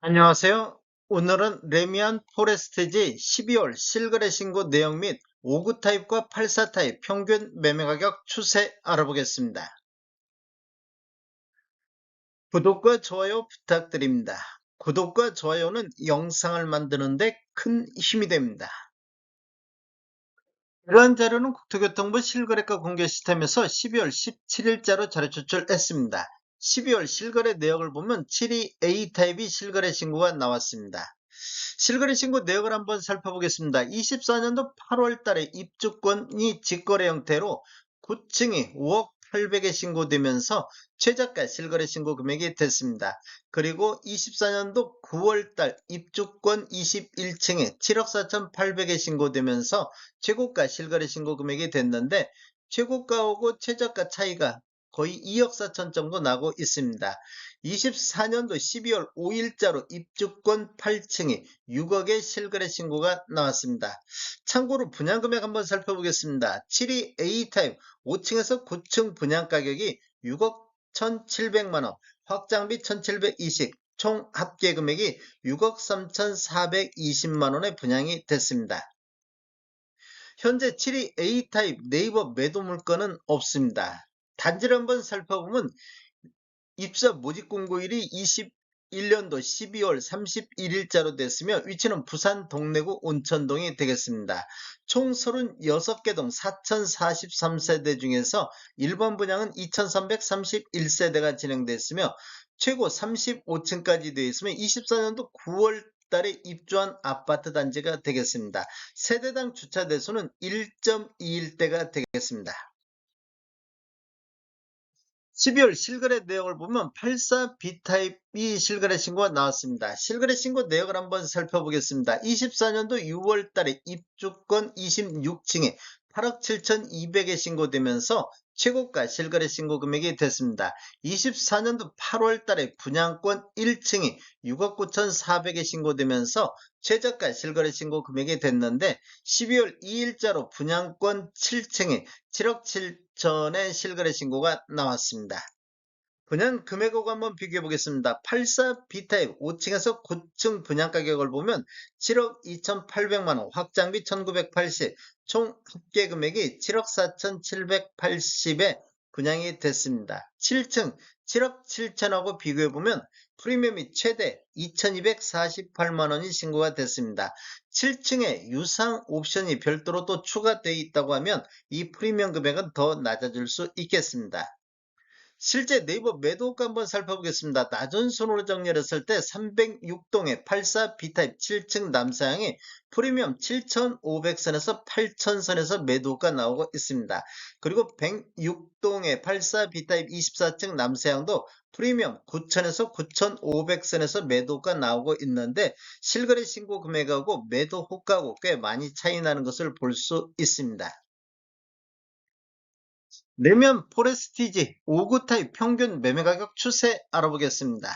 안녕하세요. 오늘은 레미안 포레스트지 12월 실거래 신고 내용 및 5구 타입과 84 타입 평균 매매 가격 추세 알아보겠습니다. 구독과 좋아요 부탁드립니다. 구독과 좋아요는 영상을 만드는데 큰 힘이 됩니다. 이러한 자료는 국토교통부 실거래가 공개 시스템에서 12월 17일자로 자료 추출했습니다. 12월 실거래 내역을 보면 72 A타입이 실거래 신고가 나왔습니다. 실거래 신고 내역을 한번 살펴보겠습니다. 24년도 8월 달에 입주권이 직거래 형태로 9층이 5억 800에 신고되면서 최저가 실거래 신고 금액이 됐습니다. 그리고 24년도 9월 달 입주권 21층에 7억 4,800에 신고되면서 최고가 실거래 신고 금액이 됐는데 최고가하고 최저가 차이가 거의 2억 4천 정도 나고 있습니다. 24년도 12월 5일자로 입주권 8층이 6억의 실거래 신고가 나왔습니다. 참고로 분양금액 한번 살펴보겠습니다. 72 A타입 5층에서 9층 분양가격이 6억 1,700만원, 확장비 1,720, 총 합계 금액이 6억 3,420만원에 분양이 됐습니다. 현재 72 A타입 네이버 매도 물건은 없습니다. 단지를 한번 살펴보면 입사 모집 공고일이 21년도 12월 31일자로 됐으며 위치는 부산 동래구 온천동이 되겠습니다. 총 36개 동 4043세대 중에서 1번 분양은 2331세대가 진행됐으며 최고 35층까지 되어 있으며 24년도 9월 달에 입주한 아파트 단지가 되겠습니다. 세대당 주차 대수는 1.21대가 되겠습니다. 12월 실거래 내역을 보면 84 B타입이 실거래 신고가 나왔습니다. 실거래 신고 내역을 한번 살펴보겠습니다. 24년도 6월 달에 입주권 26층에 8억 7,200에 신고되면서 최고가 실거래 신고 금액이 됐습니다. 24년도 8월 달에 분양권 1층이 6억 9,400에 신고되면서 최저가 실거래 신고 금액이 됐는데 12월 2일자로 분양권 7층에 7억 7천의 실거래 신고가 나왔습니다. 분양 금액하고 한번 비교해 보겠습니다. 84 B타입 5층에서 9층 분양 가격을 보면 7억 2,800만원, 확장비 1,980, 총 합계 금액이 7억 4,780에 분양이 됐습니다. 7층 7억 7천하고 비교해 보면 프리미엄이 최대 2,248만원이 신고가 됐습니다. 7층에 유상 옵션이 별도로 또 추가되어 있다고 하면 이 프리미엄 금액은 더 낮아질 수 있겠습니다. 실제 네이버 매도가 한번 살펴보겠습니다. 낮은 순으로 정렬했을 때 306동의 84 B타입 7층 남사양이 프리미엄 7,500선에서 8,000선에서 매도가 나오고 있습니다. 그리고 106동의 84 B타입 24층 남사양도 프리미엄 9,000에서 9,500선에서 매도가 나오고 있는데 실거래 신고 금액하고 매도 호가하고 꽤 많이 차이 나는 것을 볼 수 있습니다. 내면 포레스티지 5구 타입 평균 매매가격 추세 알아보겠습니다.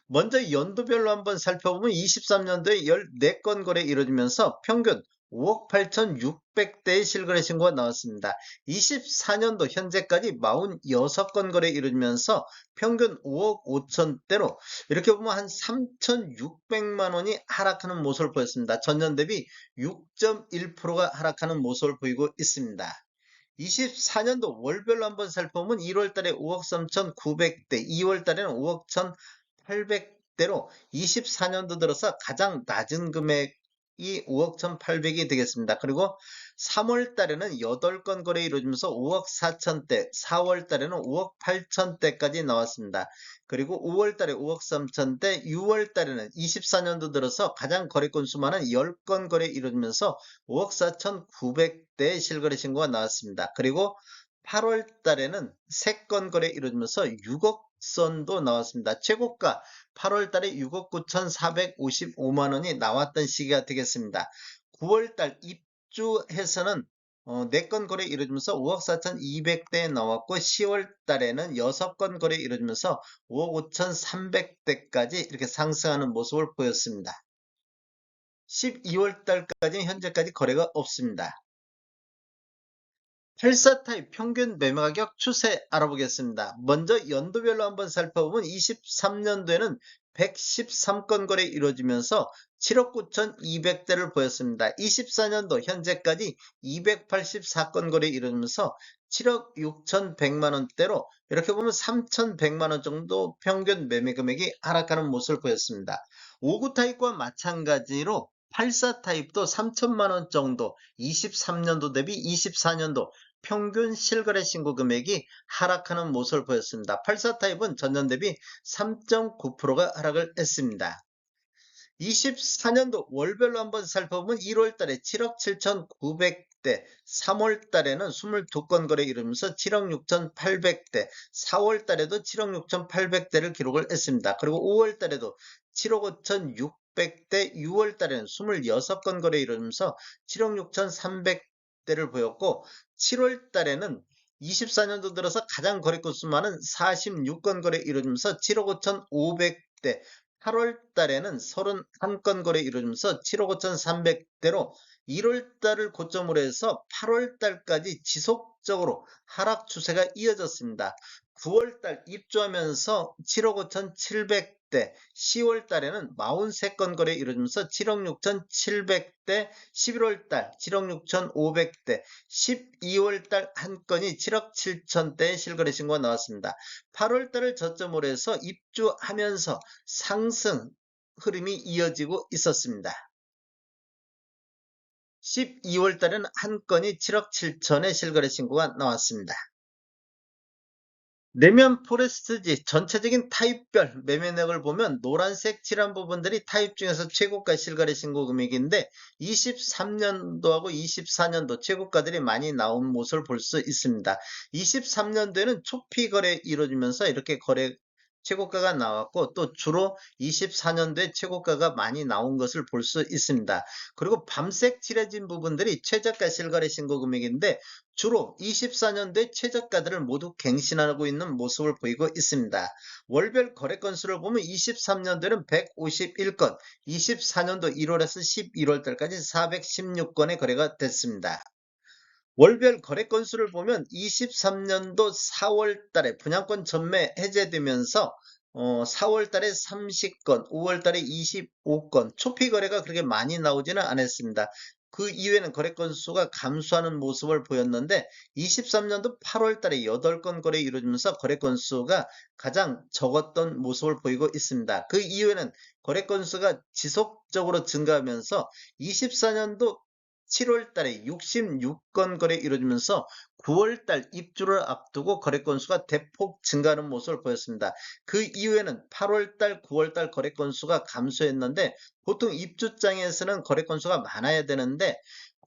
먼저 연도별로 한번 살펴보면 23년도에 14건 거래 이루어지면서 평균 5억 8,600대의 실거래 신고가 나왔습니다. 24년도 현재까지 46건 거래 이루어지면서 평균 5억 5천대로 이렇게 보면 한 3,600만 원이 하락하는 모습을 보였습니다. 전년 대비 6.1%가 하락하는 모습을 보이고 있습니다. 24년도 월별로 한번 살펴보면 1월 달에 5억 3,900대, 2월 달에는 5억 1,800대로 24년도 들어서 가장 낮은 금액이 5억 1,800이 되겠습니다. 그리고 3월 달에는 8건 거래 이루어지면서 5억 4천대, 4월 달에는 5억 8천대까지 나왔습니다. 그리고 5월 달에 5억 3천대, 6월 달에는 24년도 들어서 가장 거래 건수 많은 10건 거래 이루어지면서 5억 4,900대의 실거래 신고가 나왔습니다. 그리고 8월 달에는 3건 거래 이루어지면서 6억 선도 나왔습니다. 최고가 8월 달에 6억 9,455만 원이 나왔던 시기가 되겠습니다. 9월 달 입주해서는 4건 거래 이루어지면서 5억 4,200대 나왔고 10월 달에는 6건 거래 이루어지면서 5억 5,300대까지 이렇게 상승하는 모습을 보였습니다. 12월 달까지는 현재까지 거래가 없습니다. 84 타입 평균 매매 가격 추세 알아보겠습니다. 먼저 연도별로 한번 살펴보면 23년도에는 113건 거래 이루어지면서 7억 9,200대를 보였습니다. 24년도 현재까지 284건 거래 이루어지면서 7억 6,100만 원대로 이렇게 보면 3,100만 원 정도 평균 매매 금액이 하락하는 모습을 보였습니다. 59 타입과 마찬가지로 84 타입도 3천만 원 정도 23년도 대비 24년도 평균 실거래 신고 금액이 하락하는 모습을 보였습니다. 84 타입은 전년 대비 3.9%가 하락을 했습니다. 24년도 월별로 한번 살펴보면 1월 달에 7억 7,900대, 3월 달에는 22건 거래 이루면서 7억 6,800대, 4월 달에도 7억 6,800대를 기록을 했습니다. 그리고 5월 달에도 7억 5,600대, 6월 달에는 26건 거래 이루면서 7억 6,300대를 보였고 7월 달에는 24년도 들어서 가장 거래 건수 많은 46건 거래 이루어지면서 7억 5,500대, 8월 달에는 31건 거래 이루어지면서 7억 5,300대로 1월 달을 고점으로 해서 8월 달까지 지속적으로 하락 추세가 이어졌습니다. 9월 달 입주하면서 7억 5,700대, 10월 달에는 43건 거래 이루어지면서 7억 6,700대, 11월 달 7억 6,500대, 12월 달 한 건이 7억 7천대의 실거래 신고가 나왔습니다. 8월 달을 저점으로 해서 입주하면서 상승 흐름이 이어지고 있었습니다. 12월 달에는 한 건이 7억 7천의 실거래 신고가 나왔습니다. 내면 포레스트지 전체적인 타입별 매매 내역을 보면 노란색 칠한 부분들이 타입 중에서 최고가 실거래 신고 금액인데 23년도하고 24년도 최고가들이 많이 나온 모습을 볼 수 있습니다. 23년도에는 초피 거래 이루어지면서 이렇게 거래 최고가가 나왔고 또 주로 24년도에 최고가가 많이 나온 것을 볼 수 있습니다. 그리고 밤색 칠해진 부분들이 최저가 실거래 신고 금액인데 주로 24년도에 최저가들을 모두 갱신하고 있는 모습을 보이고 있습니다. 월별 거래 건수를 보면 23년도에는 151건, 24년도 1월에서 11월 달까지 416건의 거래가 됐습니다. 월별 거래 건수를 보면 23년도 4월 달에 분양권 전매 해제되면서 4월 달에 30건, 5월 달에 25건, 초피 거래가 그렇게 많이 나오지는 않았습니다. 그 이후에는 거래 건수가 감소하는 모습을 보였는데 23년도 8월 달에 8건 거래 이루어지면서 거래 건수가 가장 적었던 모습을 보이고 있습니다. 그 이후에는 거래 건수가 지속적으로 증가하면서 24년도 7월 달에 66건 거래 이루어지면서 9월 달 입주를 앞두고 거래 건수가 대폭 증가하는 모습을 보였습니다. 그 이후에는 8월 달, 9월 달 거래 건수가 감소했는데 보통 입주장에서는 거래 건수가 많아야 되는데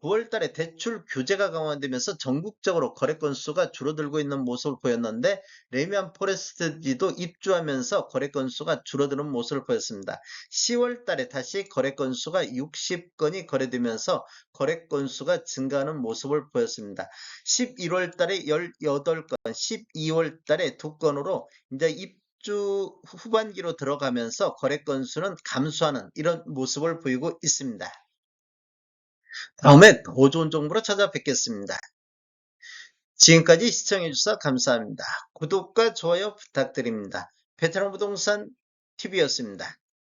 9월 달에 대출 규제가 강화되면서 전국적으로 거래 건수가 줄어들고 있는 모습을 보였는데 레미안 포레스트지도 입주하면서 거래 건수가 줄어드는 모습을 보였습니다. 10월 달에 다시 거래 건수가 60건이 거래되면서 거래 건수가 증가하는 모습을 보였습니다. 11월 달에 18건, 12월 달에 2건으로 이제 입주 후반기로 들어가면서 거래 건수는 감소하는 이런 모습을 보이고 있습니다. 다음에 더 좋은 정보로 찾아뵙겠습니다. 지금까지 시청해주셔서 감사합니다. 구독과 좋아요 부탁드립니다. 베테랑 부동산 TV였습니다.